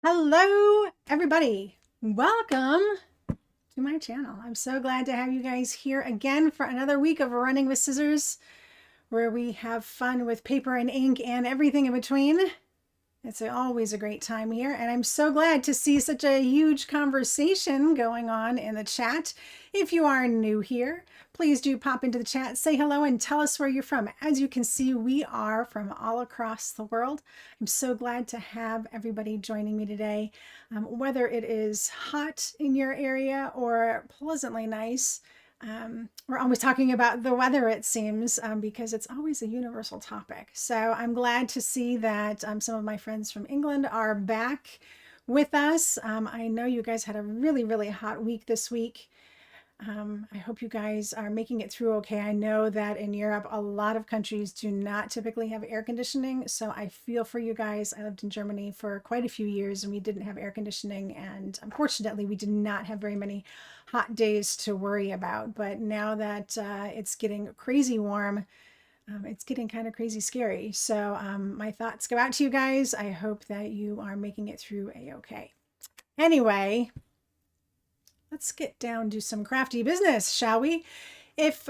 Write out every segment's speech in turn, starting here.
Hello, everybody. Welcome to my channel. I'm so glad to have you guys here again for another week of Running with Scissors, where we have fun with paper and ink and everything in between. It's always a great time here, and I'm so glad to see such a huge conversation going on in the chat. If you are new here, please do pop into the chat, say hello, and tell us where you're from. As you can see, we are from all across the world. I'm so glad to have everybody joining me today, whether it is hot in your area or pleasantly nice. We're always talking about the weather, it seems, because it's always a universal topic. So I'm glad to see that some of my friends from England are back with us. I know you guys had a really, really hot week this week. I hope you guys are making it through okay. I know that in Europe, a lot of countries do not typically have air conditioning, so I feel for you guys. I lived in Germany for quite a few years and we didn't have air conditioning, and unfortunately we did not have very many hot days to worry about. But now that it's getting crazy warm, it's getting kind of crazy scary. So my thoughts go out to you guys. I hope that you are making it through a-okay. Anyway, let's get down to some crafty business, shall we? If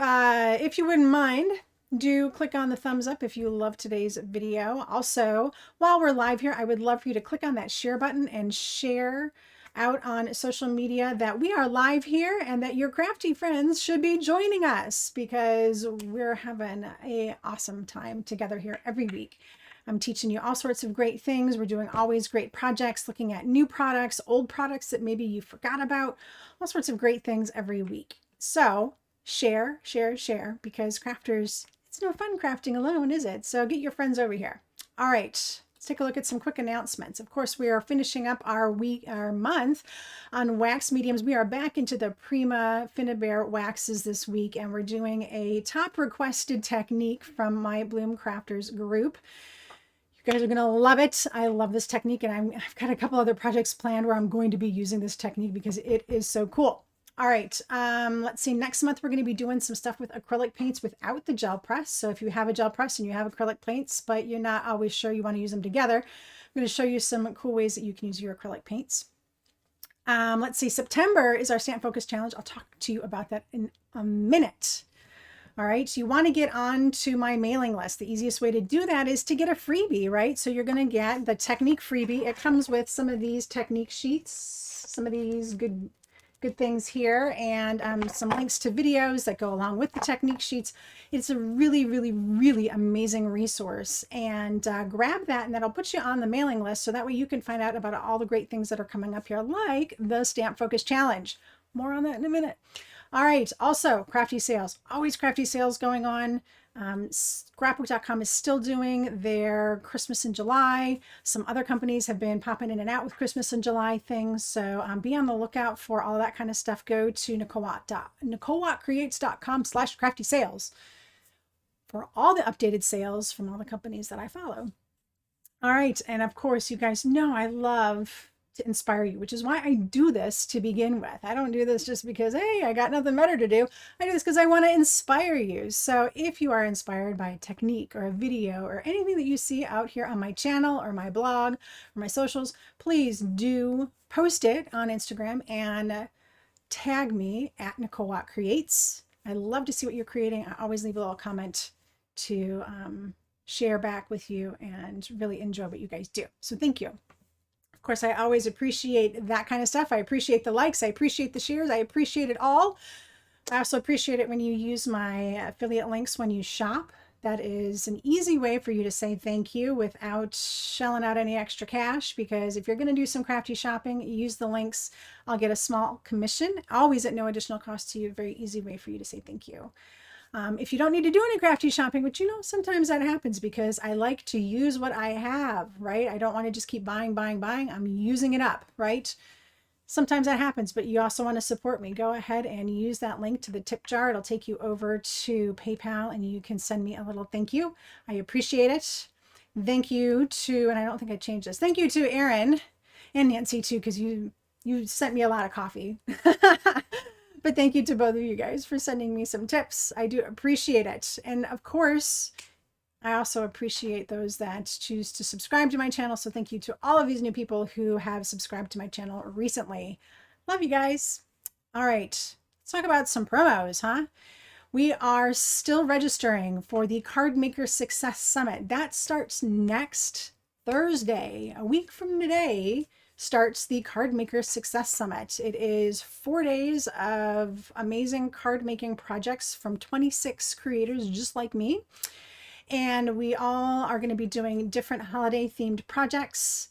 you wouldn't mind, do click on the thumbs up if you love today's video. Also, while we're live here, I would love for you to click on that share button and share out on social media that we are live here and that your crafty friends should be joining us, because we're having an awesome time together here every week. I'm teaching you all sorts of great things. We're doing always great projects, looking at new products, old products that maybe you forgot about, all sorts of great things every week. So share, share, share, because crafters, it's no fun crafting alone, is it? So get your friends over here. All right, let's take a look at some quick announcements. Of course, we are finishing up our month on wax mediums. We are back into the Prima Finnabair waxes this week, and we're doing a top requested technique from my Bloom Crafters group. You guys are going to love it. I love this technique, and I've got a couple other projects planned where I'm going to be using this technique because it is so cool. All right, let's see. Next month, we're going to be doing some stuff with acrylic paints without the gel press. So if you have a gel press and you have acrylic paints, but you're not always sure you want to use them together, I'm going to show you some cool ways that you can use your acrylic paints. Let's see. September is our Stamp Focus Challenge. I'll talk to you about that in a minute. All right, so you want to get on to my mailing list. The easiest way to do that is to get a freebie, right? So you're going to get the technique freebie. It comes with some of these technique sheets, some of these good things here, and some links to videos that go along with the technique sheets. It's a really, really, really amazing resource, and grab that, and that'll put you on the mailing list, so that way you can find out about all the great things that are coming up here, like the Stamp Focus Challenge. More on that in a minute. All right, also crafty sales, always crafty sales going on. Scrapbook.com is still doing their Christmas in July. Some other companies have been popping in and out with Christmas in July things, so be on the lookout for all that kind of stuff. Go to NicoleWattCreates.com/crafty sales for all the updated sales from all the companies that I follow. All right, and of course, you guys know I love to inspire you, which is why I do this to begin with. I don't do this just because, hey, I got nothing better to do. I do this because I want to inspire you. So if you are inspired by a technique or a video or anything that you see out here on my channel or my blog or my socials, please do post it on Instagram and tag me at Nicole Watt Creates. I love to see what you're creating. I always leave a little comment to share back with you and really enjoy what you guys do. So thank you. Of course, I always appreciate that kind of stuff. I appreciate the likes. I appreciate the shares. I appreciate it all. I also appreciate it when you use my affiliate links when you shop. That is an easy way for you to say thank you without shelling out any extra cash, because if you're going to do some crafty shopping, use the links. I'll get a small commission, always at no additional cost to you. A very easy way for you to say thank you. If you don't need to do any crafty shopping, which, you know, sometimes that happens because I like to use what I have, right? I don't want to just keep buying. I'm using it up, right? Sometimes that happens, but you also want to support me. Go ahead and use that link to the tip jar. It'll take you over to PayPal and you can send me a little thank you. I appreciate it. Thank you to, and I don't think I changed this. Thank you to Erin and Nancy too, because you sent me a lot of coffee. But thank you to both of you guys for sending me some tips. I do appreciate it. And of course, I also appreciate those that choose to subscribe to my channel. So thank you to all of these new people who have subscribed to my channel recently. Love you guys. All right, let's talk about some promos, huh? We are still registering for the Card Maker Success Summit. That starts next Thursday. A week from today starts the Card Maker Success Summit. It is 4 days of amazing card making projects from 26 creators just like me. And we all are going to be doing different holiday themed projects.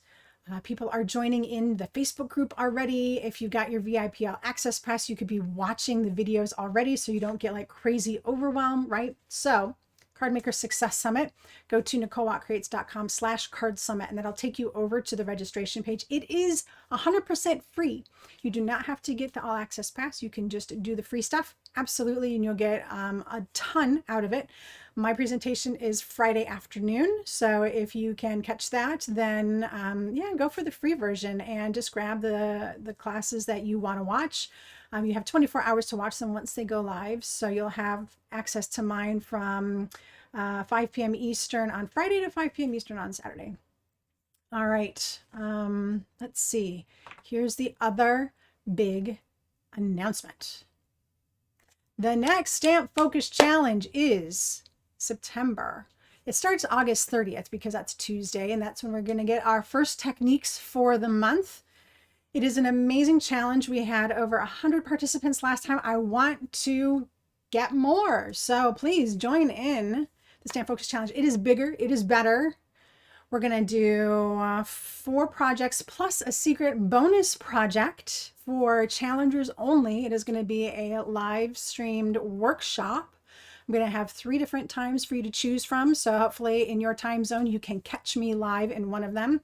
People are joining in the Facebook group already. If you got your VIP All Access Pass, you could be watching the videos already so you don't get like crazy overwhelm, right? So Card Maker Success Summit, go to NicoleWattCreates.com/card summit, and that'll take you over to the registration page. It is 100% free. You do not have to get the All Access Pass. You can just do the free stuff. Absolutely. And you'll get a ton out of it. My presentation is Friday afternoon. So if you can catch that, then yeah, go for the free version and just grab the classes that you want to watch. You have 24 hours to watch them once they go live. So you'll have access to mine from 5 p.m. Eastern on Friday to 5 p.m. Eastern on Saturday. All right. Let's see. Here's the other big announcement. The next Stamp Focus Challenge is September. It starts August 30th because that's Tuesday, and that's when we're going to get our first techniques for the month. It is an amazing challenge. We had over 100 participants last time. I want to get more, so please join in the Stamp Focus Challenge. It is bigger, it is better. We're going to do 4 projects plus a secret bonus project for challengers only. It is going to be a live streamed workshop. I'm going to have 3 different times for you to choose from. So hopefully in your time zone, you can catch me live in one of them.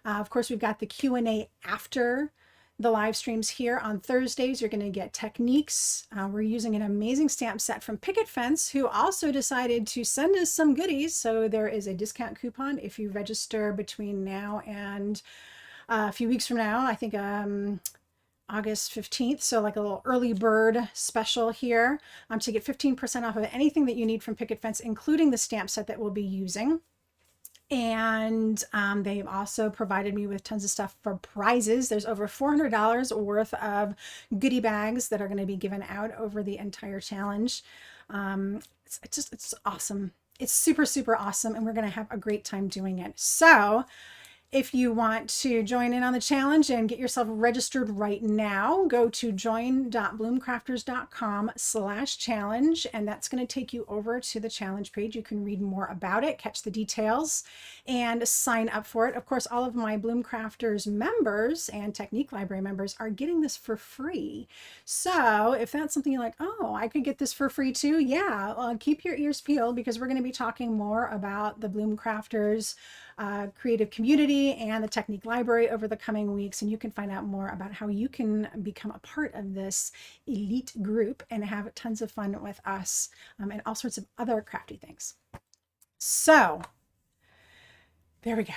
Of course, we've got the Q&A after the live streams here on Thursdays. You're going to get techniques. We're using an amazing stamp set from Picket Fence, who also decided to send us some goodies. So there is a discount coupon if you register between now and a few weeks from now. I think August 15th. So like a little early bird special here to get 15% off of anything that you need from Picket Fence, including the stamp set that we'll be using. And they've also provided me with tons of stuff for prizes. There's over $400 worth of goodie bags that are going to be given out over the entire challenge. It's awesome. It's super, super awesome. And we're going to have a great time doing it. So if you want to join in on the challenge and get yourself registered right now, go to join.bloomcrafters.com/challenge, and that's going to take you over to the challenge page. You can read more about it, catch the details, and sign up for it. Of course, all of my Bloom Crafters members and Technique Library members are getting this for free. So if that's something you're like, oh, I could get this for free too, yeah, well, keep your ears peeled, because we're going to be talking more about the Bloom Crafters creative community and the Technique Library over the coming weeks, and you can find out more about how you can become a part of this elite group and have tons of fun with us and all sorts of other crafty things. So there we go.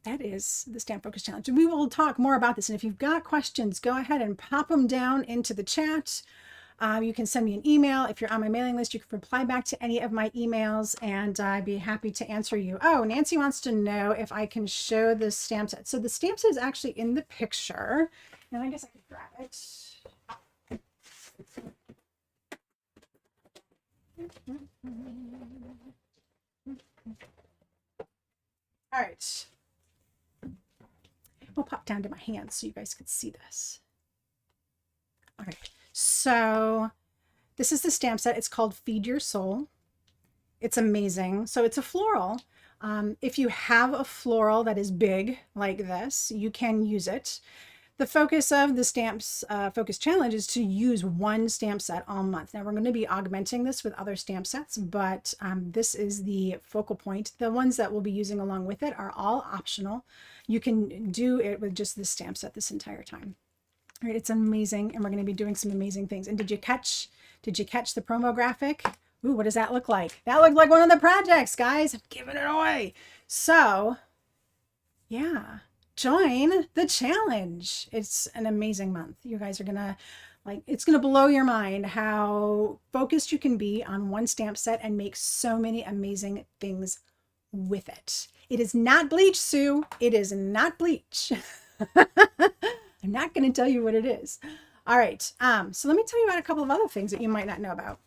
That is the Stamp Focus Challenge. We will talk more about this, and if you've got questions, go ahead and pop them down into the chat. You can send me an email. If you're on my mailing list, you can reply back to any of my emails, and I'd be happy to answer you. Oh, Nancy wants to know if I can show the stamp set. So the stamp set is actually in the picture, and I guess I could grab it. All right. We'll pop down to my hands so you guys can see this. All right. So this is the stamp set. It's called Feed Your Soul. It's amazing. So it's a floral. If you have a floral that is big like this, you can use it. The focus of the Stamps Focus Challenge is to use one stamp set all month. Now we're going to be augmenting this with other stamp sets, but this is the focal point. The ones that we'll be using along with it are all optional. You can do it with just this stamp set this entire time. All right, it's amazing, and we're going to be doing some amazing things. And did you catch the promo graphic? Ooh, what does that look like? That looked like one of the projects, guys. I'm giving it away. So, yeah, join the challenge. It's an amazing month. You guys are going to Like, it's going to blow your mind how focused you can be on one stamp set and make so many amazing things with it. It is not bleach, Sue. It is not bleach. I'm not going to tell you what it is. All right. So let me tell you about a couple of other things that you might not know about.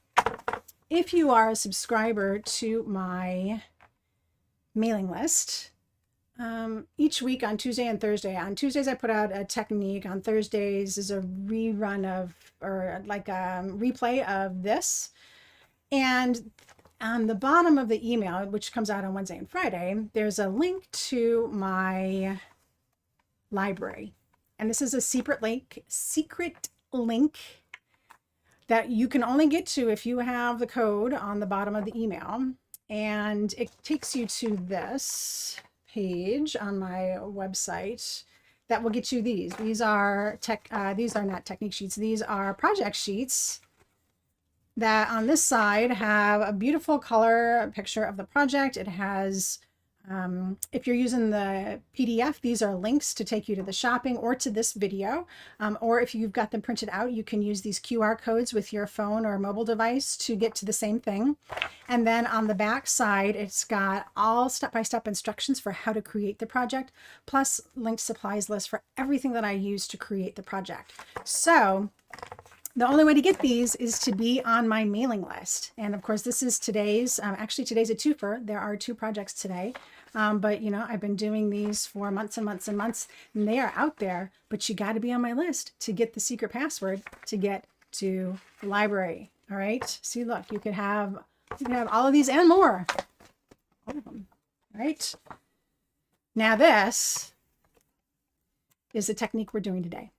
If you are a subscriber to my mailing list, each week on Tuesday and Thursday. On Tuesdays, I put out a technique. On Thursdays is a rerun of, or like a replay of this. And on the bottom of the email, which comes out on Wednesday and Friday, there's a link to my library. And this is a secret link that you can only get to if you have the code on the bottom of the email. And it takes you to this page on my website that will get you these. These are not technique sheets. These are project sheets that on this side have a beautiful color picture of the project. It has, if you're using the PDF, these are links to take you to the shopping or to this video. Or if you've got them printed out, you can use these QR codes with your phone or mobile device to get to the same thing. And then on the back side, it's got all step-by-step instructions for how to create the project, plus linked supplies list for everything that I use to create the project. So the only way to get these is to be on my mailing list. And of course, this is today's, actually today's a twofer. There are 2 projects today. But you know, I've been doing these for months and months and months, and they are out there, but you got to be on my list to get the secret password to get to the library. All right. See, look, you can have all of these and more. All of them. All right. Now this is the technique we're doing today.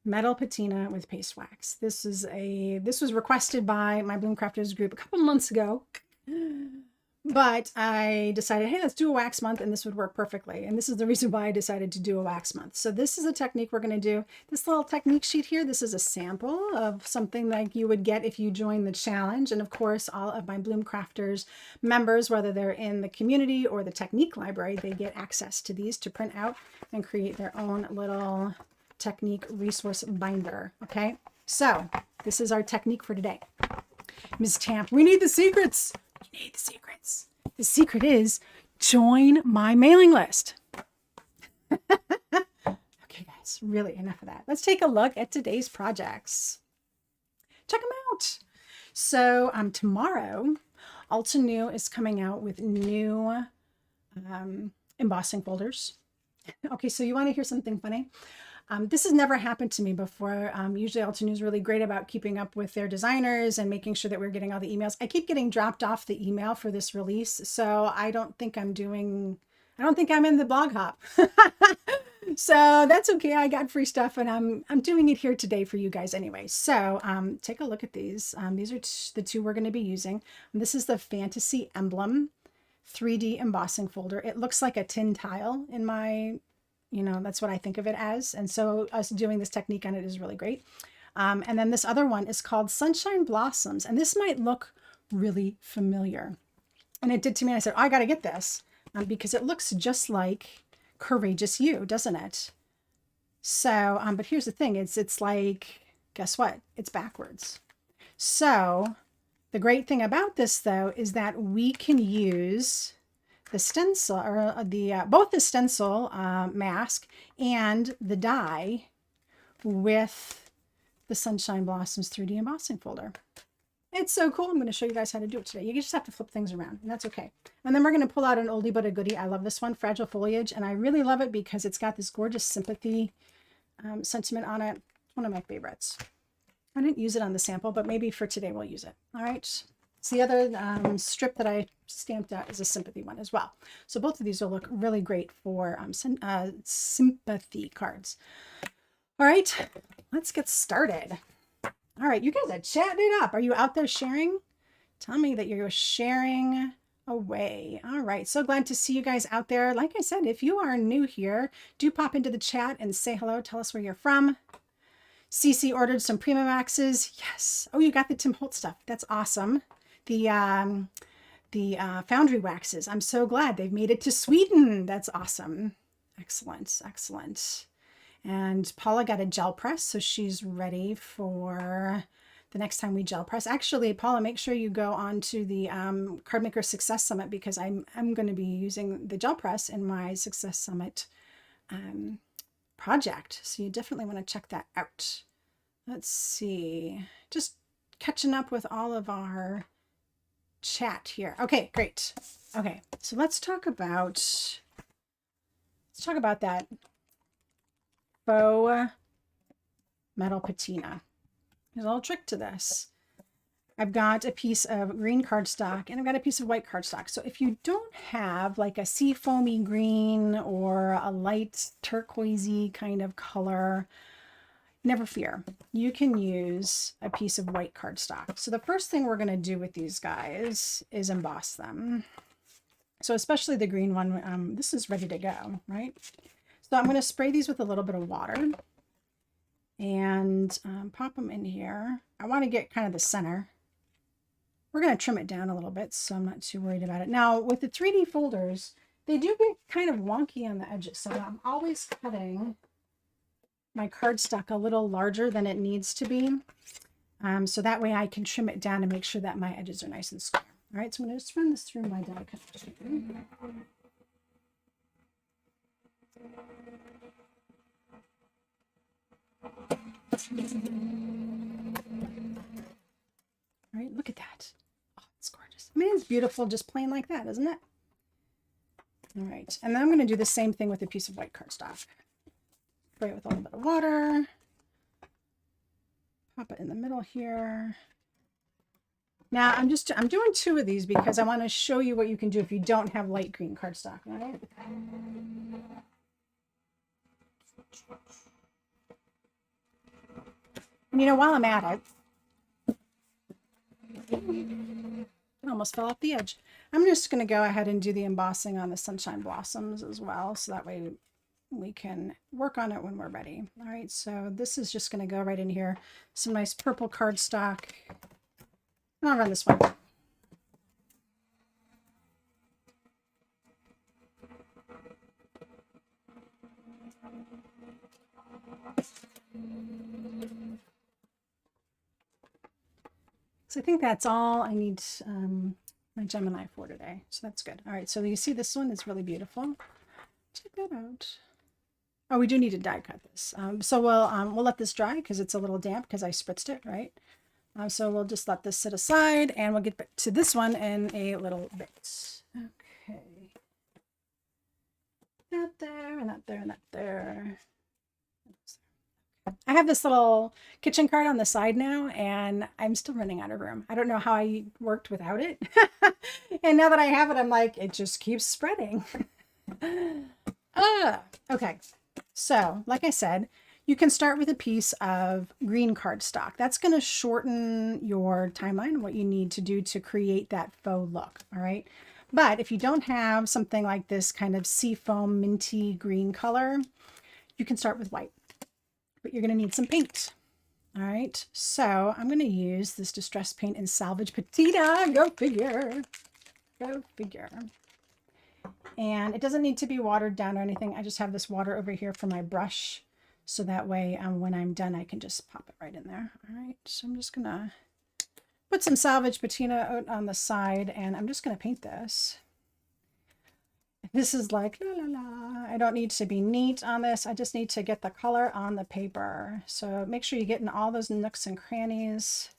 Metal patina with paste wax. This was requested by my Bloom Crafters group a couple months ago, but I decided, hey, let's do a wax month, and this would work perfectly. And this is the reason why I decided to do a wax month. So this is a technique we're going to do. This little technique sheet here, this is a sample of something like you would get if you join the challenge. And of course, all of my Bloom Crafters members, whether they're in the community or the technique library, they get access to these to print out and create their own little technique resource binder. Okay, so this is our technique for today. Ms. Tamp, we need the secrets. We need the secrets. The secret is join my mailing list. Okay, guys, really enough of that. Let's take a look at today's projects. Check them out. So tomorrow, Altenew is coming out with new embossing folders. Okay, so you want to hear something funny? This has never happened to me before. Usually Altenew is really great about keeping up with their designers and making sure that we're getting all the emails. I keep getting dropped off the email for this release, so I don't think I'm in the blog hop. So that's okay. I got free stuff, and I'm doing it here today for you guys anyway. So take a look at these. These are the 2 we're going to be using. This is the Fantasy Emblem 3D embossing folder. It looks like a tin tile in my, that's what I think of it as. And so us doing this technique on it is really great. And then this other one is called Sunshine Blossoms. And this might look really familiar. And it did to me. I said, oh, I got to get this because it looks just like Courageous You, doesn't it? So, but here's the thing. It's like, guess what? It's backwards. So the great thing about this, though, is that we can use the stencil, or both the stencil mask and the die with the Sunshine Blossoms 3D embossing folder. It's so cool. I'm going to show you guys how to do it today. You just have to flip things around, and that's okay. And then we're going to pull out an oldie but a goodie. I love this one, Fragile Foliage, and I really love it because it's got this gorgeous sympathy sentiment on it. It's one of my favorites. I didn't use it on the sample, but maybe for today we'll use it. All right. So the other strip that I stamped out is a sympathy one as well. So both of these will look really great for sympathy cards. All right, let's get started. All right, you guys are chatting it up. Are you out there sharing? Tell me that you're sharing away. All right, so glad to see you guys out there. Like I said, if you are new here, do pop into the chat and say hello. Tell us where you're from. Cece ordered some Prima Maxes. Yes. Oh, you got the Tim Holtz stuff. That's awesome. The Foundry waxes. I'm so glad they've made it to Sweden. That's awesome. Excellent. Excellent. And Paula got a gel press, so she's ready for the next time we gel press. Actually, Paula, make sure you go on to the Card Maker Success Summit, because I'm going to be using the gel press in my Success Summit project. So you definitely want to check that out. Let's see, just catching up with all of our chat here. Okay, great. Okay, so let's talk about that faux metal patina. There's a little trick to this. I've got a piece of green cardstock and I've got a piece of white cardstock. So if you don't have like a sea foamy green or a light turquoisey kind of color, never fear. You can use a piece of white cardstock. So the first thing we're going to do with these guys is emboss them. So especially the green one, this is ready to go, right? So I'm going to spray these with a little bit of water and pop them in here. I want to get kind of the center. We're going to trim it down a little bit, so I'm not too worried about it. Now, with the 3D folders, they do get kind of wonky on the edges, so I'm always cutting my cardstock a little larger than it needs to be, so that way I can trim it down and make sure that my edges are nice and square. All right, so I'm going to just run this through my die cut machine. All right, look at that. Oh, it's gorgeous. I mean, it's beautiful just plain like that, isn't it? All right, and then I'm going to do the same thing with a piece of white cardstock. Spray it with a little bit of water. Pop it in the middle here. Now I'm doing 2 of these because I want to show you what you can do if you don't have light green cardstock, right? And you know, while I'm at it, it almost fell off the edge. I'm just going to go ahead and do the embossing on the sunshine blossoms as well, so that way we can work on it when we're ready. All right, so this is just going to go right in here. Some nice purple cardstock. I'll run this one. So I think that's all I need my Gemini for today. So that's good. All right, so you see this one is really beautiful. Check that out. Oh, we do need to die cut this. So we'll let this dry because it's a little damp because I spritzed it, right? So we'll just let this sit aside and we'll get back to this one in a little bit. Okay. Not there, not there, not there. I have this little kitchen card on the side now and I'm still running out of room. I don't know how I worked without it. And now that I have it, I'm like, it just keeps spreading. Okay. So like I said, you can start with a piece of green cardstock. That's going to shorten your timeline, what you need to do to create that faux look. All right. But if you don't have something like this kind of seafoam minty green color, you can start with white, but you're going to need some paint. All right. So I'm going to use this distress paint in Salvage Patina. Go figure. Go figure. And it doesn't need to be watered down or anything. I just have this water over here for my brush. So that way, when I'm done, I can just pop it right in there. All right, so I'm just gonna put some Salvage Patina on the side and I'm just gonna paint this. This is like, la la la. I don't need to be neat on this. I just need to get the color on the paper. So make sure you get in all those nooks and crannies.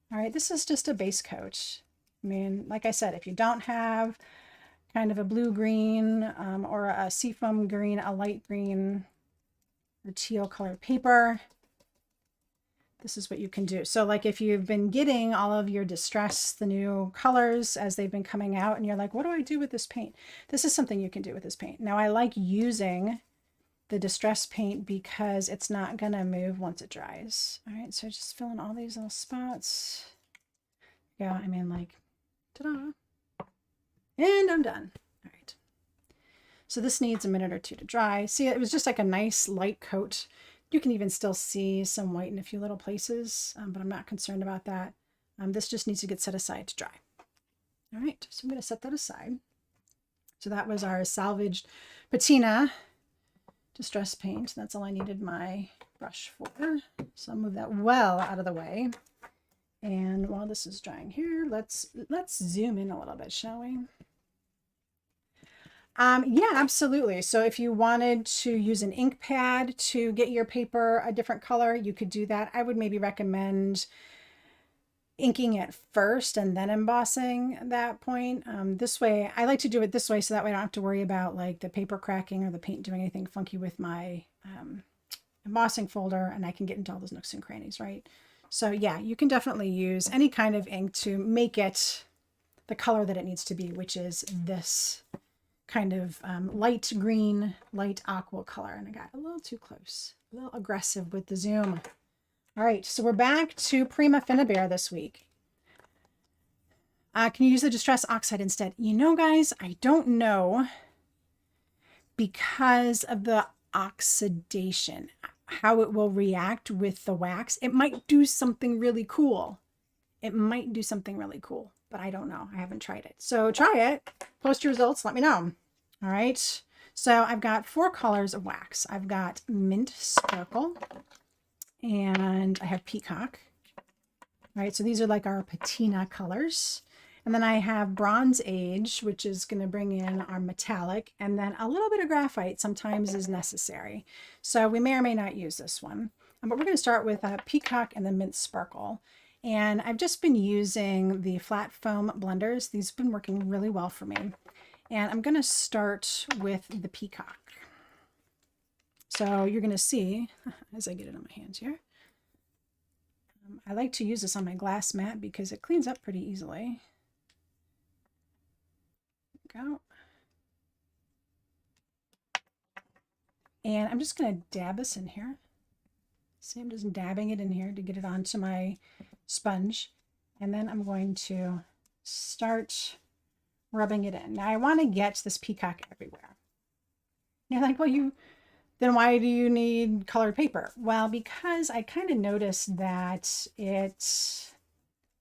All right, this is just a base coat. I mean, like I said, if you don't have kind of a blue-green or a seafoam green, a light green or teal colored paper, this is what you can do. So like if you've been getting all of your distress, the new colors as they've been coming out and you're like, what do I do with this paint? This is something you can do with this paint. Now I like using the distress paint because it's not gonna move once it dries. All right, so just fill in all these little spots. Yeah, I mean like, ta-da. And I'm done. All right. So this needs a minute or 2 to dry. See, it was just like a nice light coat. You can even still see some white in a few little places, but I'm not concerned about that. This just needs to get set aside to dry. All right, so I'm going to set that aside. So that was our Salvaged Patina Distress paint. That's all I needed my brush for. So I'll move that well out of the way. And while this is drying here, let's zoom in a little bit, shall we? Yeah, absolutely. So if you wanted to use an ink pad to get your paper a different color, you could do that. I would maybe recommend inking it first and then embossing at that point. This way, I like to do it this way so that way I don't have to worry about like the paper cracking or the paint doing anything funky with my embossing folder, and I can get into all those nooks and crannies, right? So yeah, you can definitely use any kind of ink to make it the color that it needs to be, which is this kind of light green, light aqua color. And I got a little too close, a little aggressive with the zoom. All right, so we're back to Prima Finnabair this week. Can you use the Distress Oxide instead? You know, guys, I don't know, because of the oxidation, how it will react with the wax. It might do something really cool. It might do something really cool, but I don't know. I haven't tried it. So try it, post your results, let me know. All right, so I've got 4 colors of wax. I've got Mint Sparkle, and I have Peacock. All right, so these are like our patina colors. And then I have Bronze Age, which is going to bring in our metallic, and then a little bit of graphite sometimes is necessary. So we may or may not use this one. But we're going to start with Peacock and the Mint Sparkle. And I've just been using the flat foam blenders. These have been working really well for me. And I'm going to start with the Peacock. So you're going to see, as I get it on my hands here, I like to use this on my glass mat because it cleans up pretty easily. There we go. And I'm just going to dab this in here. See, I'm just dabbing it in here to get it onto my sponge. And then I'm going to start rubbing it in. Now I want to get this Peacock everywhere. You're like, well, then why do you need colored paper? Well, because I kind of noticed that it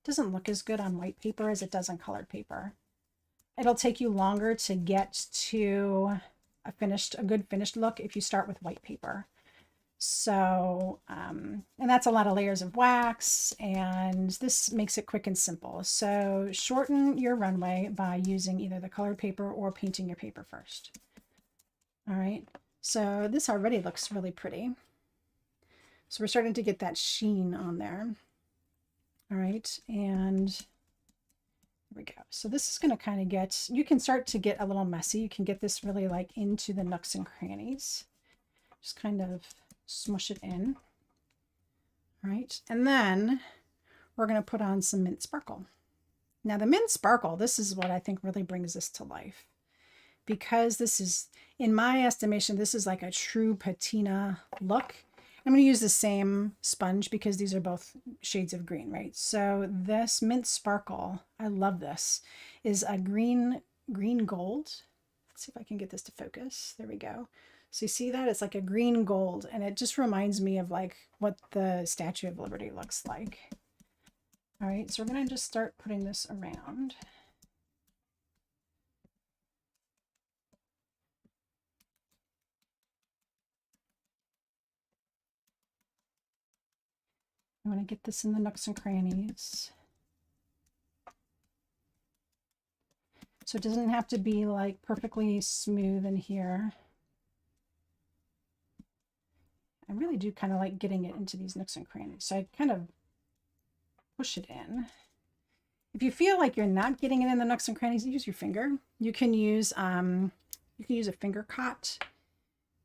doesn't look as good on white paper as it does on colored paper. It'll take you longer to get to a good finished look if you start with white paper. So, and that's a lot of layers of wax, and this makes it quick and simple. So shorten your runway by using either the colored paper or painting your paper first. All right. So this already looks really pretty. So we're starting to get that sheen on there. All right, and there we go. So this is going to kind of get, you can start to get a little messy. You can get this really like into the nooks and crannies. Just kind of smush it in. All right, and then we're going to put on some Mint Sparkle. Now the Mint Sparkle, this is what I think really brings this to life. Because this is, in my estimation, this is like a true patina look. I'm going to use the same sponge because these are both shades of green, right? So this Mint Sparkle, I love this, is a green gold. Let's see if I can get this to focus. There we go. So you see that? It's like a green gold, and it just reminds me of like what the Statue of Liberty looks like. All right, so we're going to just start putting this around. I want to get this in the nooks and crannies. So it doesn't have to be like perfectly smooth in here. I really do kind of like getting it into these nooks and crannies. So I kind of push it in. If you feel like you're not getting it in the nooks and crannies, use your finger. You can use a finger cot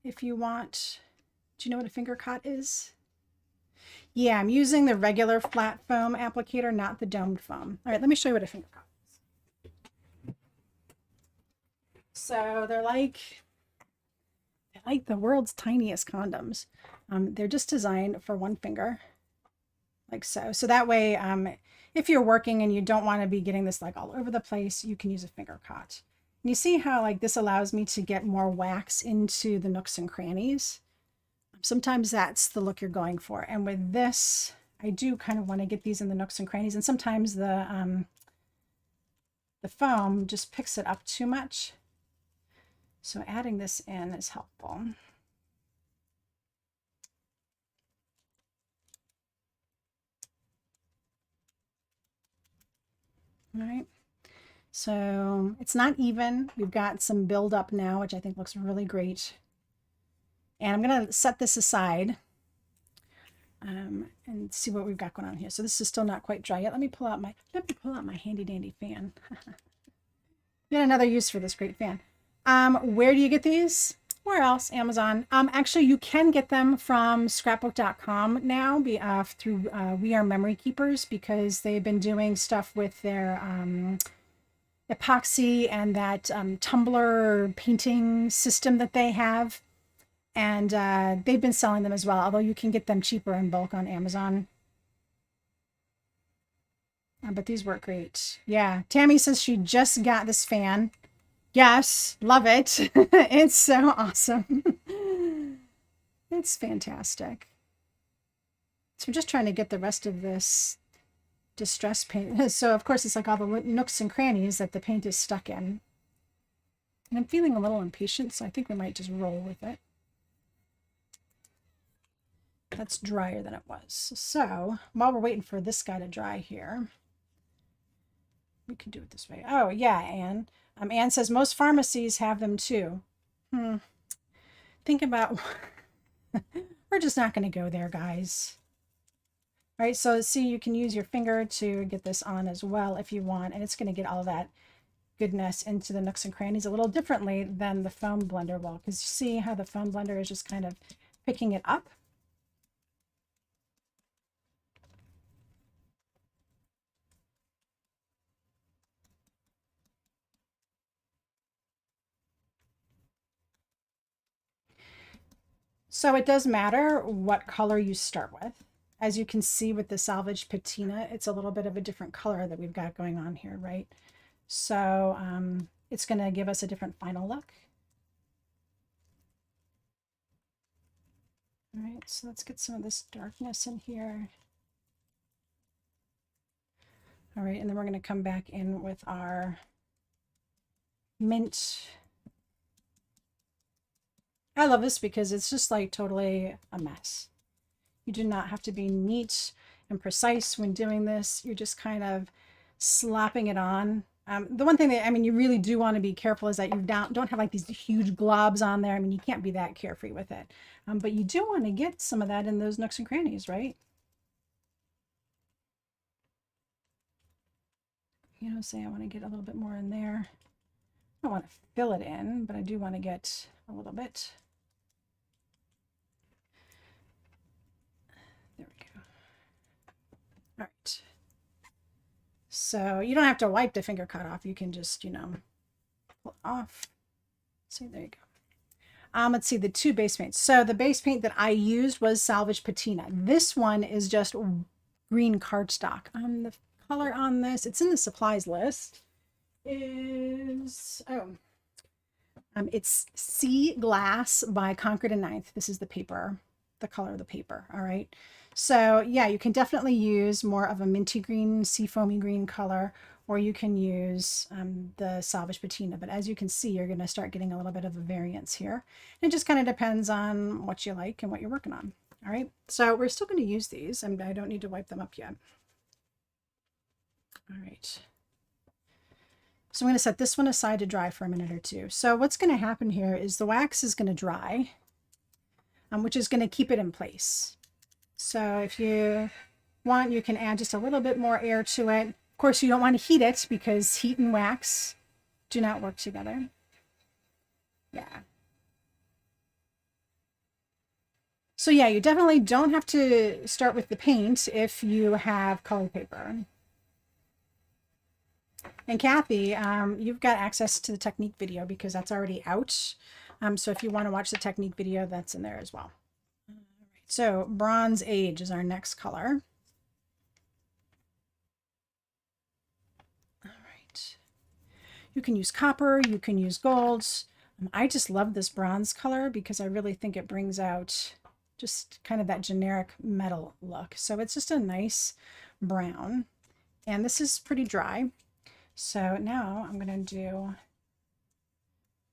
if you want. Do you know what a finger cot is? Yeah, I'm using the regular flat foam applicator, not the domed foam. All right, let me show you what a finger cot is. So they're like the world's tiniest condoms. They're just designed for one finger, like so. So that way, if you're working and you don't want to be getting this like all over the place, you can use a finger cot. And you see how like this allows me to get more wax into the nooks and crannies. Sometimes that's the look you're going for. And with this, I do kind of want to get these in the nooks and crannies. And sometimes the foam just picks it up too much. So adding this in is helpful. All right. So it's not even. We've got some buildup now, which I think looks really great. And I'm going to set this aside and see what we've got going on here. So this is still not quite dry yet. Let me pull out my handy dandy fan. Got another use for this great fan. Where do you get these? Where else? Amazon. Actually, you can get them from scrapbook.com now through We Are Memory Keepers, because they've been doing stuff with their epoxy and that tumbler painting system that they have. And they've been selling them as well, although you can get them cheaper in bulk on Amazon. But these work great. Yeah, Tammy says she just got this fan. Yes, love it. It's so awesome. It's fantastic. So we're just trying to get the rest of this distress paint. So of course it's like all the nooks and crannies that the paint is stuck in. And I'm feeling a little impatient, so I think we might just roll with it. That's drier than it was. So while we're waiting for this guy to dry here, we can do it this way. Oh yeah, Anne. Anne says most pharmacies have them too. Think about, we're just not going to go there, guys. All right, so see, you can use your finger to get this on as well if you want, and it's going to get all that goodness into the nooks and crannies a little differently than the foam blender will, because you see how the foam blender is just kind of picking it up. So it does matter what color you start with. As you can see with the salvage patina, it's a little bit of a different color that we've got going on here, right? So it's going to give us a different final look. All right, so let's get some of this darkness in here. All right, and then we're going to come back in with our mint. I love this because it's just like totally a mess. You do not have to be neat and precise when doing this. You're just kind of slapping it on. The one thing that, I mean, you really do want to be careful is that you don't have like these huge globs on there. I mean, you can't be that carefree with it. But you do want to get some of that in those nooks and crannies, right? You know, say I want to get a little bit more in there. I don't want to fill it in, but I do want to get a little bit. There we go. All right. So you don't have to wipe the finger cut off. You can just, you know, pull it off. See, there you go. Let's see the two base paints. So the base paint that I used was Salvage Patina. This one is just green cardstock. The color on this, it's in the supplies list, is, it's Sea Glass by Concord and Ninth. This is the paper, the color of the paper. All right. So yeah, you can definitely use more of a minty green, sea foamy green color, or you can use the Salvage Patina. But as you can see, you're going to start getting a little bit of a variance here. It just kind of depends on what you like and what you're working on. All right. So we're still going to use these, and I don't need to wipe them up yet. All right. So I'm going to set this one aside to dry for a minute or two. So what's going to happen here is the wax is going to dry, which is going to keep it in place. So if you want, you can add just a little bit more air to it. Of course, you don't want to heat it because heat and wax do not work together. Yeah. So yeah, you definitely don't have to start with the paint if you have colored paper. And Kathy, you've got access to the technique video because that's already out. So if you want to watch the technique video, that's in there as well. All right, so Bronze Age is our next color. All right. You can use copper, you can use gold. I just love this bronze color because I really think it brings out just kind of that generic metal look. So it's just a nice brown. And this is pretty dry. So now I'm going to do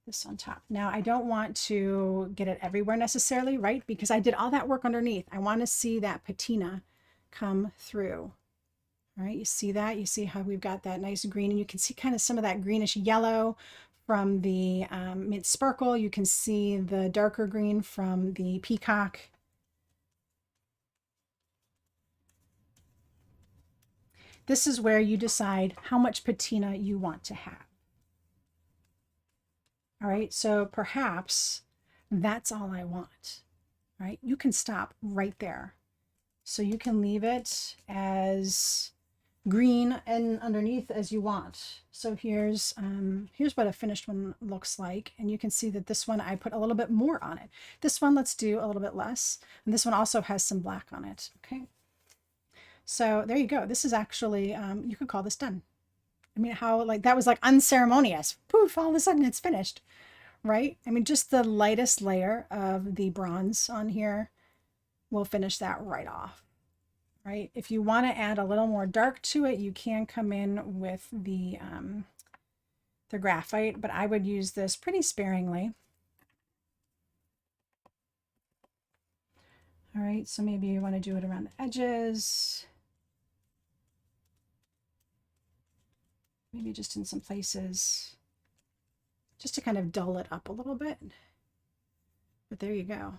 this on top. Now I don't want to get it everywhere necessarily, right? Because I did all that work underneath. I want to see that patina come through. All right, you see that? You see how we've got that nice green, and you can see kind of some of that greenish yellow from the mint sparkle. You can see the darker green from the peacock. This is where you decide how much patina you want to have. All right, so perhaps that's all I want, right? You can stop right there. So you can leave it as green and underneath as you want. So here's what a finished one looks like. And you can see that this one, I put a little bit more on it. This one, let's do a little bit less. And this one also has some black on it, okay? So there you go. This is actually, you could call this done. I mean, how like that was like unceremonious. Poof, all of a sudden it's finished, right? I mean, just the lightest layer of the bronze on here will finish that right off, right? If you want to add a little more dark to it, you can come in with the graphite, but I would use this pretty sparingly. All right, so maybe you want to do it around the edges. Maybe just in some places, just to kind of dull it up a little bit. But there you go.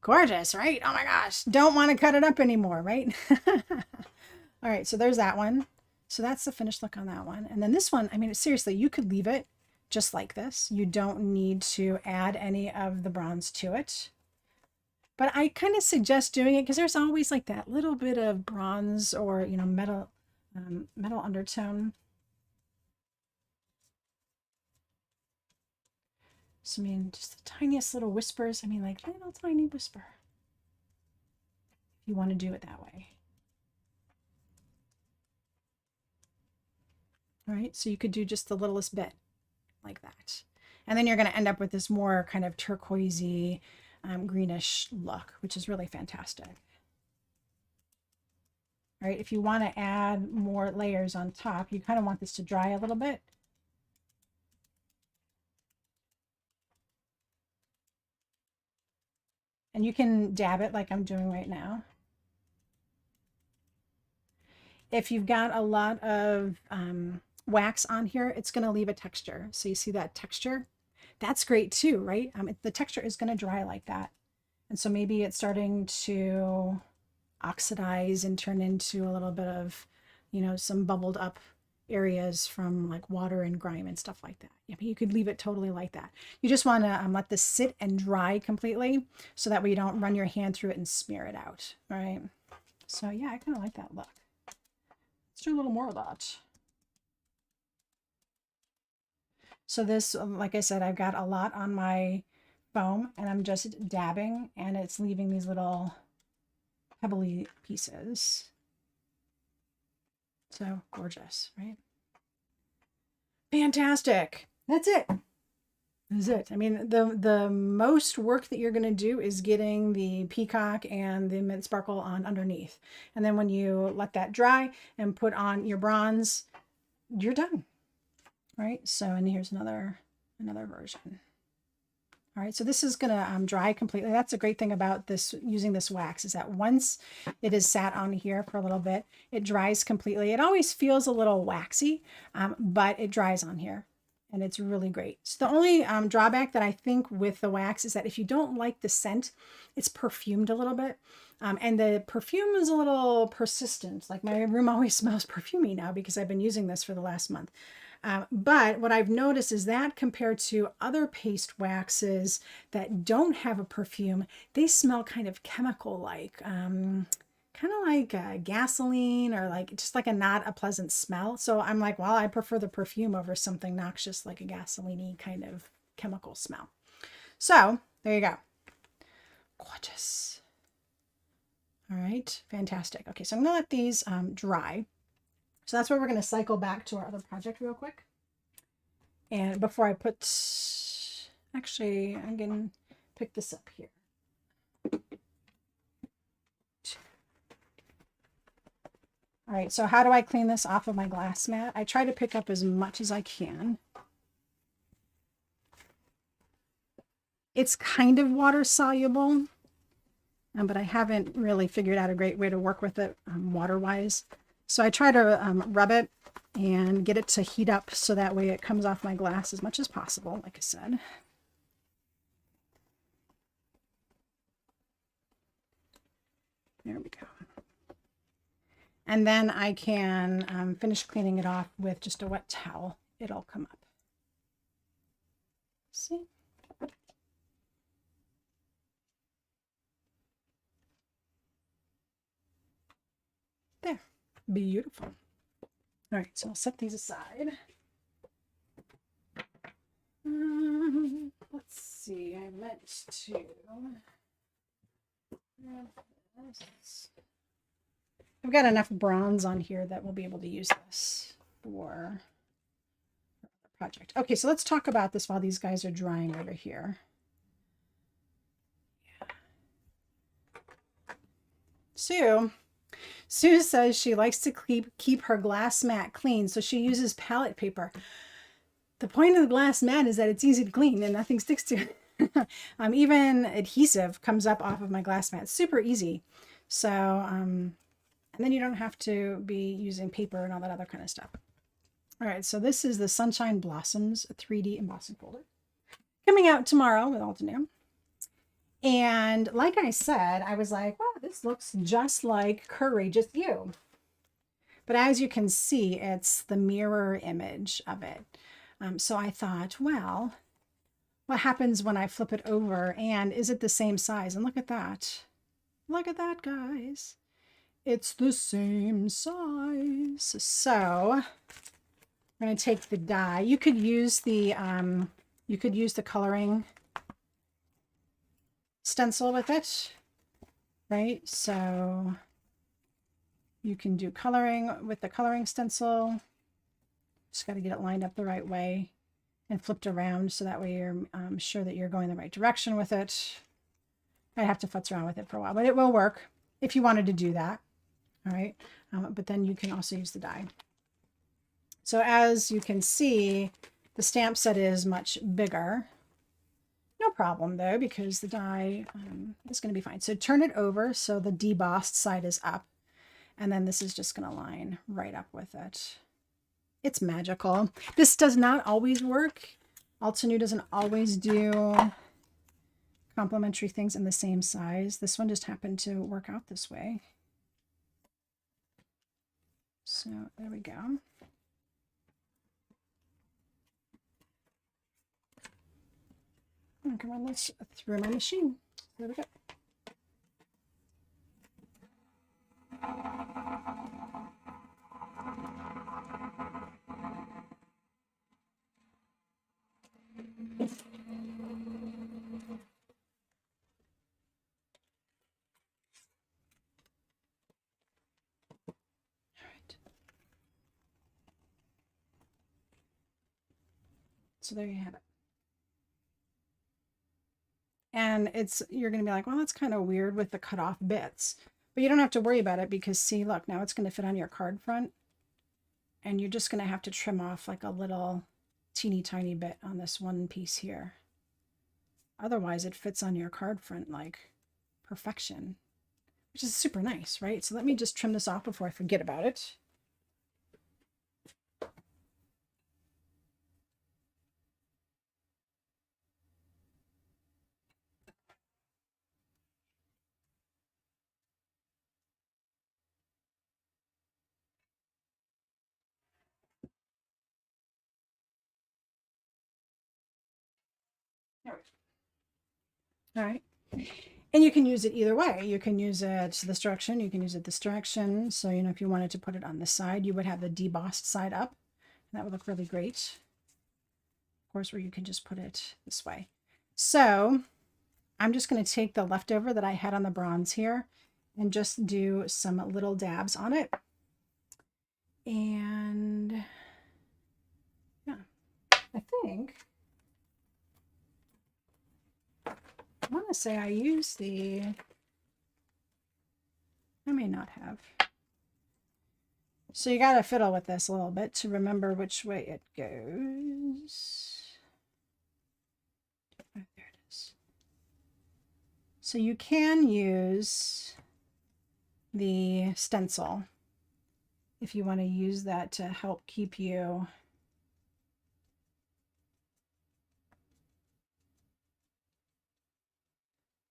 Gorgeous, right? Oh my gosh. Don't want to cut it up anymore, right? All right, so there's that one. So that's the finished look on that one. And then this one, I mean, seriously, you could leave it just like this. You don't need to add any of the bronze to it. But I kind of suggest doing it because there's always like that little bit of bronze or, you know, metal undertone. So I mean, just the tiniest little whispers. I mean, like little tiny whisper. If you want to do it that way. All right, so you could do just the littlest bit like that. And then you're going to end up with this more kind of turquoisey, greenish look, which is really fantastic. All right, if you want to add more layers on top, you kind of want this to dry a little bit. And you can dab it like I'm doing right now. If you've got a lot of wax on here, it's going to leave a texture. So you see that texture? That's great too, right? The texture is going to dry like that. And so maybe it's starting to oxidize and turn into a little bit of, you know, some bubbled up areas from like water and grime and stuff like that. I mean, you could leave it totally like that. You just want to let this sit and dry completely so that way you don't run your hand through it and smear it out. All right. So yeah, I kind of like that look. Let's do a little more of that. So this, like I said, I've got a lot on my foam and I'm just dabbing and it's leaving these little pebbly pieces. So gorgeous, right? Fantastic. That's it. That's it. I mean, the most work that you're going to do is getting the peacock and the mint sparkle on underneath. And then when you let that dry and put on your bronze, you're done. All right. So, and here's another version. All right, so this is going to dry completely. That's a great thing about this, using this wax, is that once it is sat on here for a little bit, it dries completely. It always feels a little waxy, but it dries on here and it's really great. So the only drawback that I think with the wax is that if you don't like the scent, it's perfumed a little bit. And the perfume is a little persistent. Like my room always smells perfumey now because I've been using this for the last month. But what I've noticed is that compared to other paste waxes that don't have a perfume, they smell kind of chemical-like, kind of like gasoline or like just like not a pleasant smell. So I'm like, well, I prefer the perfume over something noxious like a gasoline-y kind of chemical smell. So there you go. Gorgeous. All right, fantastic. Okay, so I'm gonna let these dry. So that's where we're going to cycle back to our other project real quick. And before I put, actually, I'm going to pick this up here. All right, so how do I clean this off of my glass mat? I try to pick up as much as I can. It's kind of water soluble, but I haven't really figured out a great way to work with it water-wise. So I try to rub it and get it to heat up so that way it comes off my glass as much as possible, like I said. There we go. And then I can finish cleaning it off with just a wet towel. It'll come up. See? There. Beautiful. All right, so I'll set these aside. Let's see, I meant to grab this. I've got enough bronze on here that we'll be able to use this for the project. Okay, so let's talk about this while these guys are drying over here. Sue says she likes to keep her glass mat clean, so she uses palette paper. The point of the glass mat is that it's easy to clean and nothing sticks to it. Even adhesive comes up off of my glass mat. Super easy. So, and then you don't have to be using paper and all that other kind of stuff. All right, so this is the Sunshine Blossoms 3D embossing folder. Coming out tomorrow with all new. And like I said, I was like, wow, this looks just like Courageous You. But as you can see, it's the mirror image of it. So I thought, well, what happens when I flip it over and is it the same size? And look at that. Look at that, guys. It's the same size. So I'm going to take the die. You could use the coloring stencil with it, right? So you can do coloring with the coloring stencil. Just got to get it lined up the right way and flipped around so that way you're sure that you're going the right direction with it. I'd have to futz around with it for a while, but it will work if you wanted to do that. All right, but then you can also use the die. So as you can see, the stamp set is much bigger. No problem though, because the die is going to be fine. So turn it over so the debossed side is up, and then this is just going to line right up with it. It's magical. This does not always work. Altenew doesn't always do complementary things in the same size. This one just happened to work out this way. So there we go. I can run this through my machine. There we go. So there you have it. And you're going to be like, well, that's kind of weird with the cut off bits, but you don't have to worry about it because see, look, now it's going to fit on your card front and you're just going to have to trim off like a little teeny tiny bit on this one piece here. Otherwise it fits on your card front like perfection, which is super nice, right? So let me just trim this off before I forget about it. All right. And you can use it either way. You can use it this direction. You can use it this direction. So, you know, if you wanted to put it on this side, you would have the debossed side up. And that would look really great. Of course, where you can just put it this way. So I'm just going to take the leftover that I had on the bronze here and just do some little dabs on it. And yeah, I think I want to say I used I may not have. So you got to fiddle with this a little bit to remember which way it goes. Oh, there it is. So you can use the stencil if you want to use that to help keep you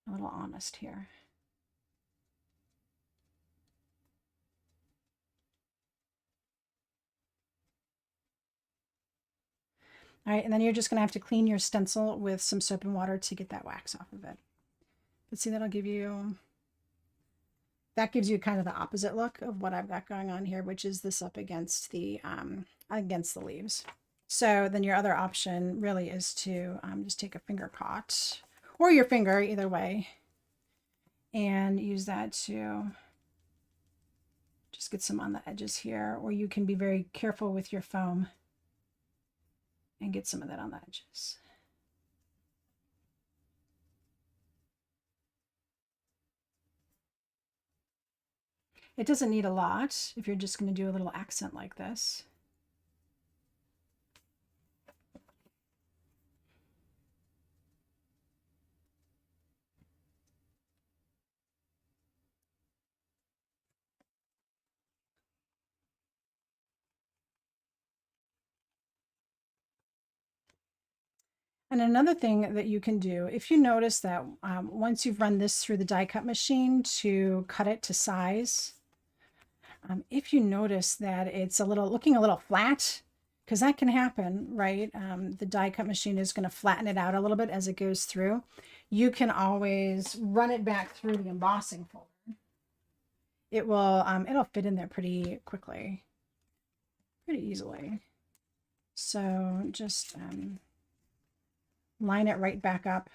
a little honest here. All right, and then you're just going to have to clean your stencil with some soap and water to get that wax off of it. But see, that'll give you, that gives you kind of the opposite look of what I've got going on here, which is this up against the leaves. So then your other option really is to just take a finger caught or your finger, either way, and use that to just get some on the edges here, or you can be very careful with your foam and get some of that on the edges. It doesn't need a lot if you're just going to do a little accent like this. And another thing that you can do, if you notice that once you've run this through the die cut machine to cut it to size, if you notice that it's looking a little flat, because that can happen, right? The die cut machine is going to flatten it out a little bit as it goes through. You can always run it back through the embossing folder. It will, it'll fit in there pretty quickly, pretty easily. So just line it right back up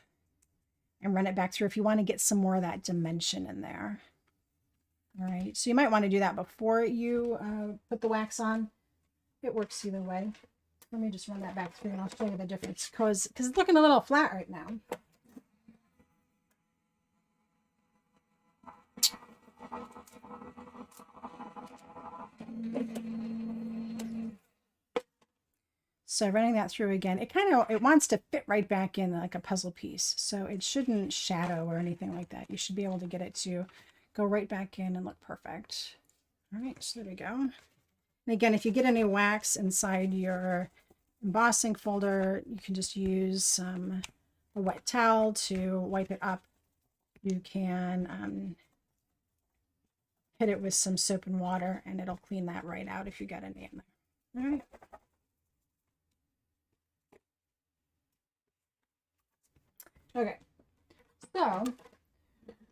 and run it back through if you want to get some more of that dimension in there. All right, so you might want to do that before you put the wax on. It works either way. Let me just run that back through and I'll show you the difference because it's looking a little flat right now. So running that through again, it wants to fit right back in like a puzzle piece. So it shouldn't shadow or anything like that. You should be able to get it to go right back in and look perfect. All right, so there we go. And again, if you get any wax inside your embossing folder, you can just use a wet towel to wipe it up. You can hit it with some soap and water and it'll clean that right out if you got any in there. All right. Okay, so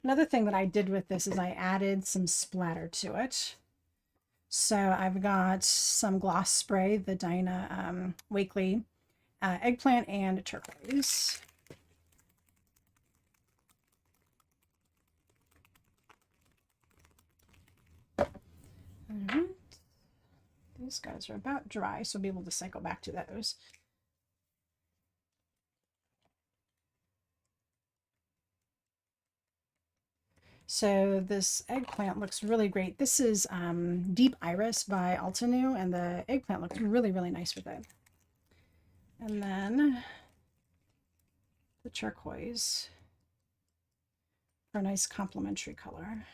another thing that I did with this is I added some splatter to it. So I've got some gloss spray, the Dinah Wakely eggplant and turquoise. These guys are about dry, so I'll be able to cycle back to those. So this eggplant looks really great. This is Deep Iris by Altenew, and the eggplant looks really, really nice with it. And then the turquoise for a nice complementary color.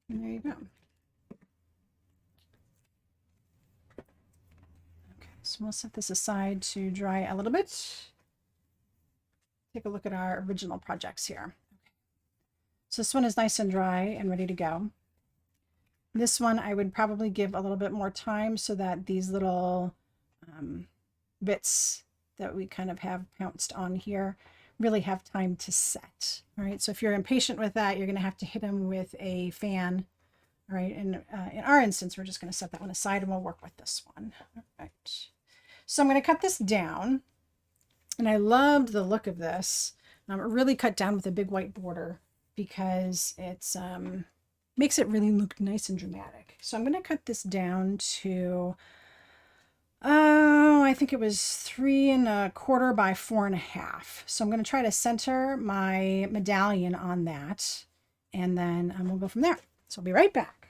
And there you go. Okay, so we'll set this aside to dry a little bit. Take a look at our original projects here. Okay. So this one is nice and dry and ready to go. This one I would probably give a little bit more time so that these little bits that we kind of have pounced on here really have time to set. All right, so if you're impatient with that, you're going to have to hit them with a fan. All right, and in our instance, we're just going to set that one aside and we'll work with this one. All right, so I'm going to cut this down, and I loved the look of this. Really cut down with a big white border because it's makes it really look nice and dramatic. So I'm going to cut this down to, I think it was 3 1/4 by 4 1/2. So I'm going to try to center my medallion on that, and then we'll go from there. So I'll be right back.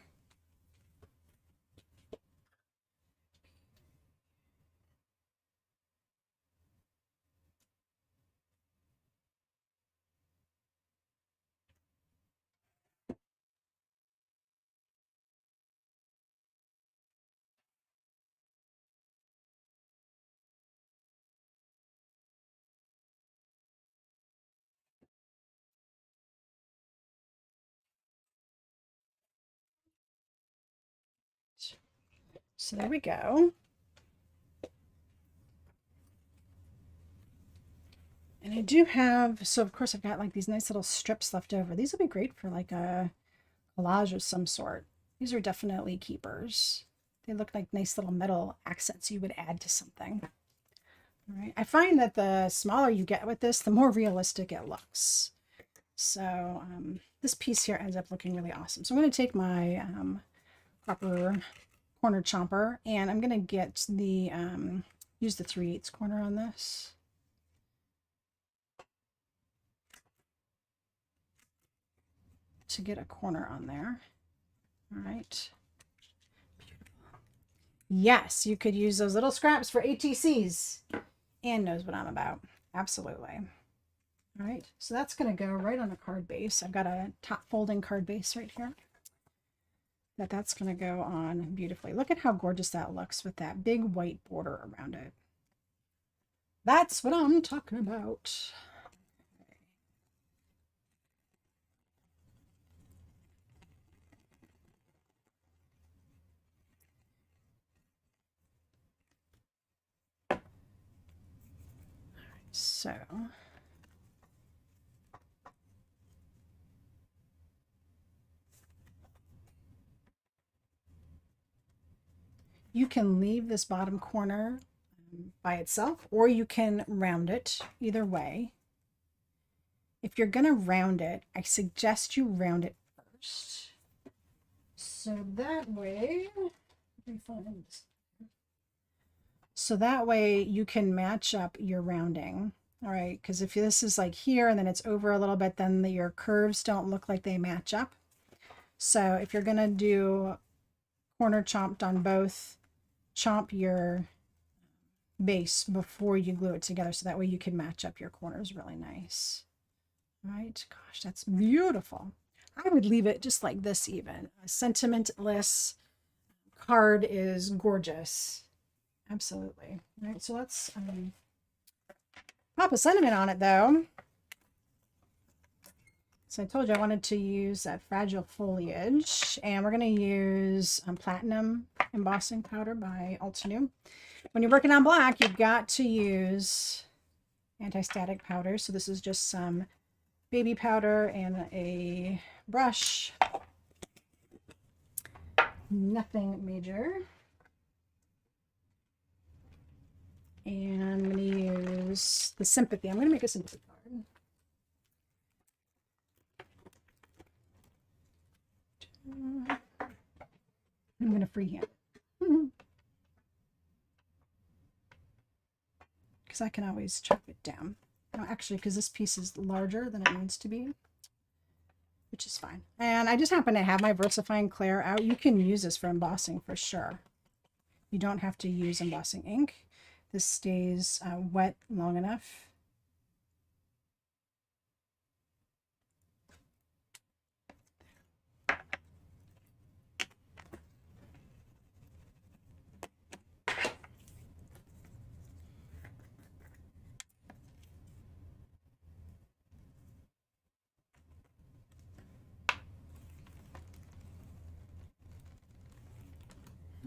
So there we go. And I do have, so of course I've got like these nice little strips left over. These will be great for like a collage of some sort. These are definitely keepers. They look like nice little metal accents you would add to something. All right. I find that the smaller you get with this, the more realistic it looks. So this piece here ends up looking really awesome. So I'm going to take my copper corner chomper and I'm going to get the, use the 3/8 corner on this. To get a corner on there. All right. Beautiful. Yes, you could use those little scraps for ATCs. Anne knows what I'm about. Absolutely. All right, so that's going to go right on a card base. I've got a top folding card base right here. That's going to go on beautifully. Look at how gorgeous that looks with that big white border around it. That's what I'm talking about. So you can leave this bottom corner by itself, or you can round it either way. If you're going to round it, I suggest you round it first. So that way, you can match up your rounding. All right, because if this is like here and then it's over a little bit, then your curves don't look like they match up. So if you're going to do corner chomped on both, chomp your base before you glue it together, so that way you can match up your corners really nice. All right, gosh, that's beautiful. I would leave it just like this even. A sentimentless card is gorgeous. Absolutely. All right, so let's pop a sentiment on it though. So I told you I wanted to use that fragile foliage, and we're going to use platinum embossing powder by Altenew. When you're working on black, you've got to use anti-static powder. So this is just some baby powder and a brush. Nothing major. And I'm going to use the sympathy. I'm going to make a sympathy card. I'm going to freehand it. Because I can always chop it down. No, actually, because this piece is larger than it needs to be, which is fine. And I just happen to have my VersaFine Clair out. You can use this for embossing for sure. You don't have to use embossing ink. This stays wet long enough.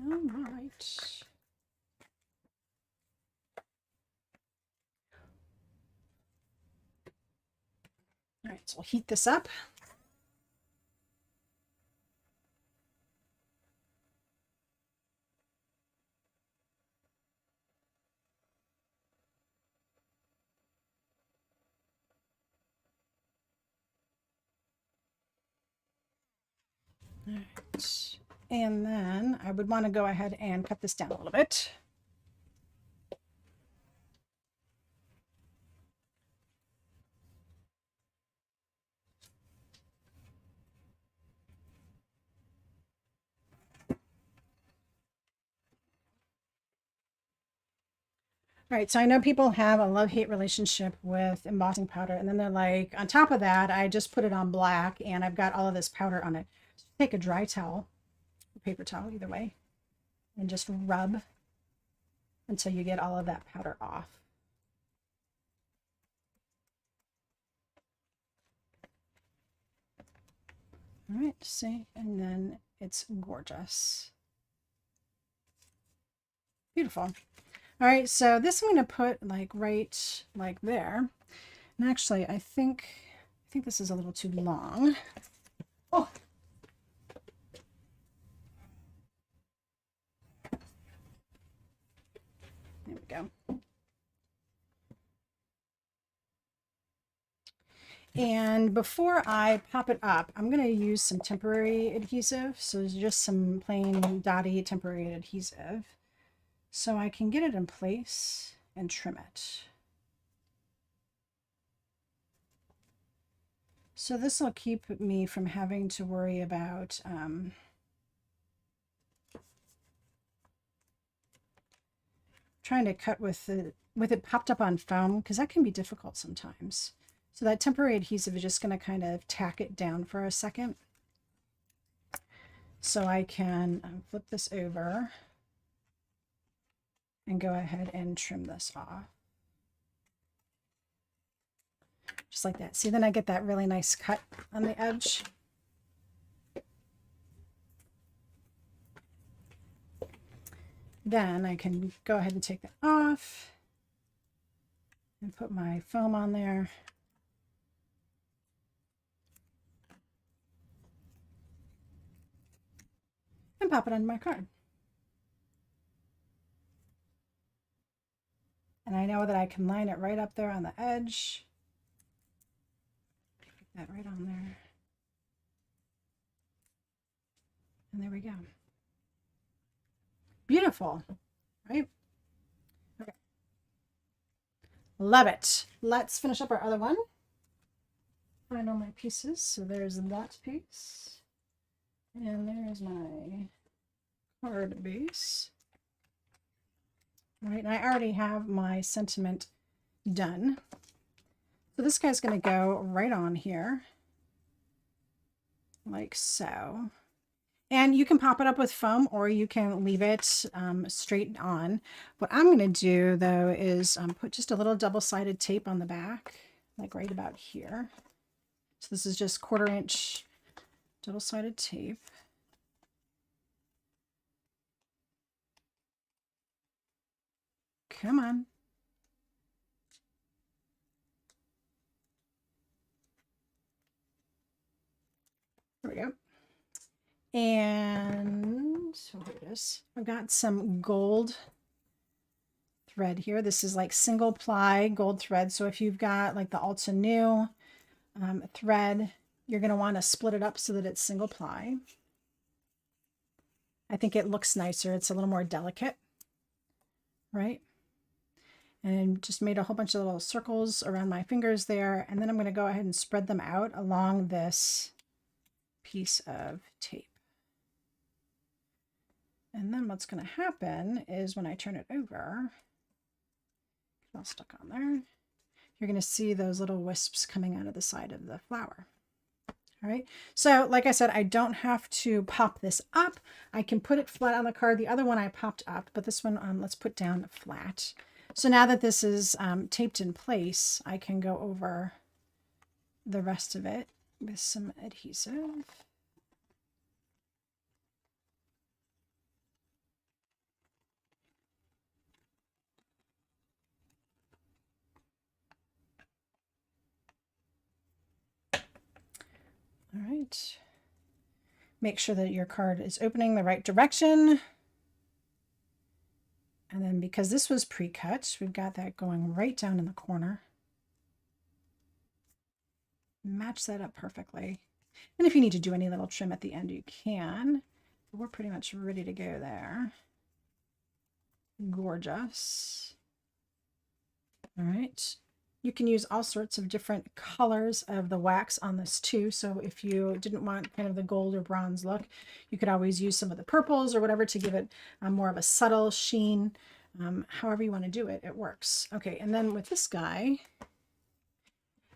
All right. All right, so we'll heat this up. All right. And then I would want to go ahead and cut this down a little bit. All right, so I know people have a love-hate relationship with embossing powder, and then they're like, on top of that, I just put it on black, and I've got all of this powder on it. So take a dry towel, or paper towel, either way, and just rub until you get all of that powder off. All right, see, and then it's gorgeous. Beautiful. All right, so this I'm going to put like right like there. And actually, I think this is a little too long. Oh. There we go. And before I pop it up, I'm going to use some temporary adhesive. So there's just some plain dotty temporary adhesive so I can get it in place and trim it. So this will keep me from having to worry about trying to cut with it popped up on foam, because that can be difficult sometimes. So that temporary adhesive is just going to kind of tack it down for a second. So I can flip this over and go ahead and trim this off. Just like that. See, then I get that really nice cut on the edge. Then I can go ahead and take that off and put my foam on there. And pop it on my card. And I know that I can line it right up there on the edge. Put that right on there. And there we go. Beautiful, right? Okay. Love it. Let's finish up our other one. Find all my pieces. So there's that piece. And there's my card base. All right, and I already have my sentiment done. So this guy's going to go right on here, like so. And you can pop it up with foam, or you can leave it straight on. What I'm going to do, though, is put just a little double-sided tape on the back, like right about here. So this is just 1/4 inch double-sided tape. Come on. There we go. And so here it is. I've got some gold thread here. This is like single ply gold thread. So if you've got like the Alta New thread, you're going to want to split it up so that it's single ply. I think it looks nicer. It's a little more delicate, right? And just made a whole bunch of little circles around my fingers there. And then I'm going to go ahead and spread them out along this piece of tape. And then what's going to happen is when I turn it over, it's all stuck on there, you're going to see those little wisps coming out of the side of the flower. All right. So like I said, I don't have to pop this up. I can put it flat on the card. The other one I popped up, but this one, let's put down flat. So now that this is taped in place, I can go over the rest of it with some adhesive. All right. Make sure that your card is opening the right direction. And then because this was pre-cut, we've got that going right down in the corner. Match that up perfectly. And if you need to do any little trim at the end, you can. But we're pretty much ready to go there. Gorgeous. All right. You can use all sorts of different colors of the wax on this too. So if you didn't want kind of the gold or bronze look, you could always use some of the purples or whatever to give it more of a subtle sheen. However you want to do it, it works. Okay, and then with this guy,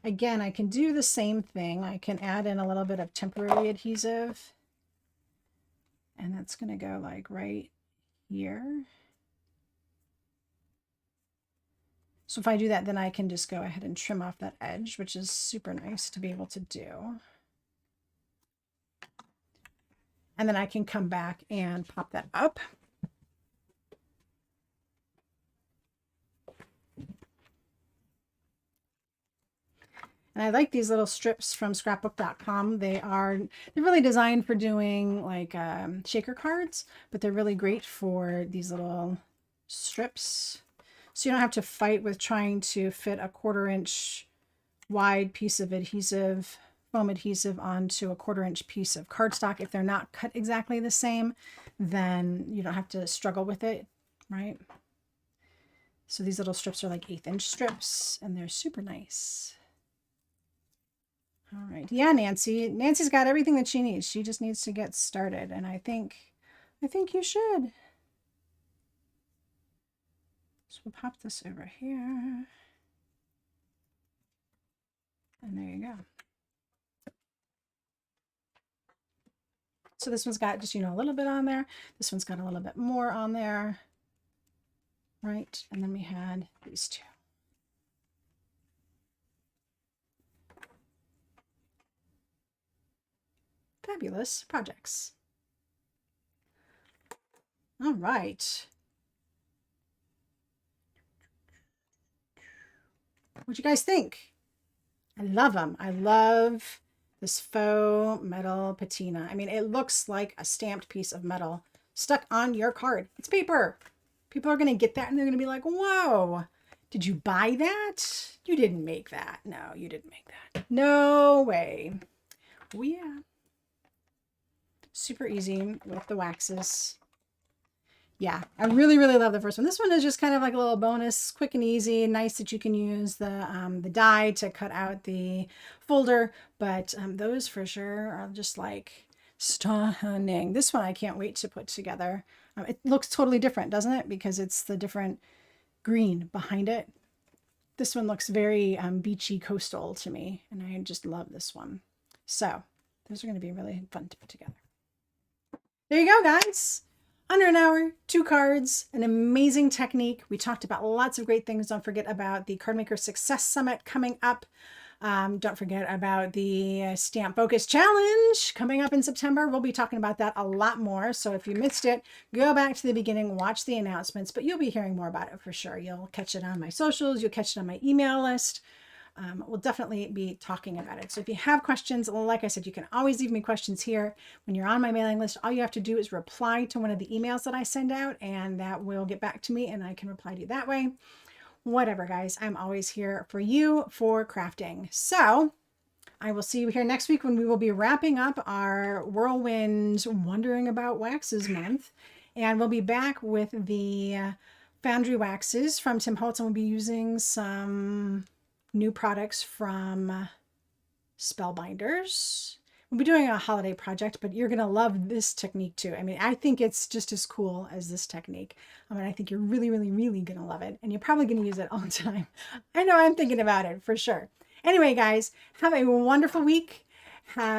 again, I can do the same thing. I can add in a little bit of temporary adhesive. And that's going to go like right here. So if I do that, then I can just go ahead and trim off that edge, which is super nice to be able to do. And then I can come back and pop that up. And I like these little strips from scrapbook.com. They're really designed for doing like shaker cards, but they're really great for these little strips. So you don't have to fight with trying to fit a 1/4 inch wide piece of adhesive, foam adhesive, onto a 1/4 inch piece of cardstock. If they're not cut exactly the same, then you don't have to struggle with it, right? So these little strips are like 1/8 inch strips, and they're super nice. All right. Yeah, Nancy. Nancy's got everything that she needs. She just needs to get started, and I think you should. So we'll pop this over here. And there you go. So this one's got just, a little bit on there. This one's got a little bit more on there. Right? And then we had these two. Fabulous projects. All right. What'd you guys think? I love them. I love this faux metal patina. I mean, it looks like a stamped piece of metal stuck on your card. It's paper. People are going to get that and they're going to be like, whoa, did you buy that? You didn't make that. No, you didn't make that. No way. Oh, yeah. Super easy with the waxes. Yeah, I really, really love the first one. This one is just kind of like a little bonus, quick and easy, nice that you can use the die to cut out the folder. But those for sure are just like stunning. This one I can't wait to put together. It looks totally different, doesn't it? Because it's the different green behind it. This one looks very beachy coastal to me, and I just love this one. So those are going to be really fun to put together. There you go, guys. Under an hour, 2 cards, an amazing technique. We talked about lots of great things. Don't forget about the Cardmaker Success Summit coming up. Don't forget about the Stamp Focus Challenge coming up in September. We'll be talking about that a lot more. So if you missed it, go back to the beginning, watch the announcements, but you'll be hearing more about it for sure. You'll catch it on my socials. You'll catch it on my email list. We'll definitely be talking about it. So if you have questions, like I said, you can always leave me questions here. When you're on my mailing list, all you have to do is reply to one of the emails that I send out, and that will get back to me and I can reply to you that way. Whatever, guys, I'm always here for you for crafting. So I will see you here next week when we will be wrapping up our Whirlwind Wondering About Waxes month. And we'll be back with the Foundry Waxes from Tim Holtz, and we'll be using some new products from Spellbinders. We'll be doing a holiday project, but you're going to love this technique too. I mean, I think it's just as cool as this technique. I mean, I think you're really, really, really going to love it, and you're probably going to use it all the time. I know I'm thinking about it for sure. Anyway, guys, have a wonderful week.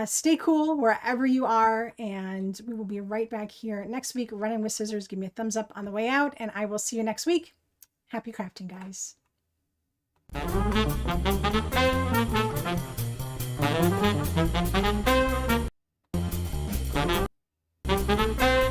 Stay cool wherever you are, and we will be right back here next week running with scissors. Give me a thumbs up on the way out, and I will see you next week. Happy crafting, guys. Thank you.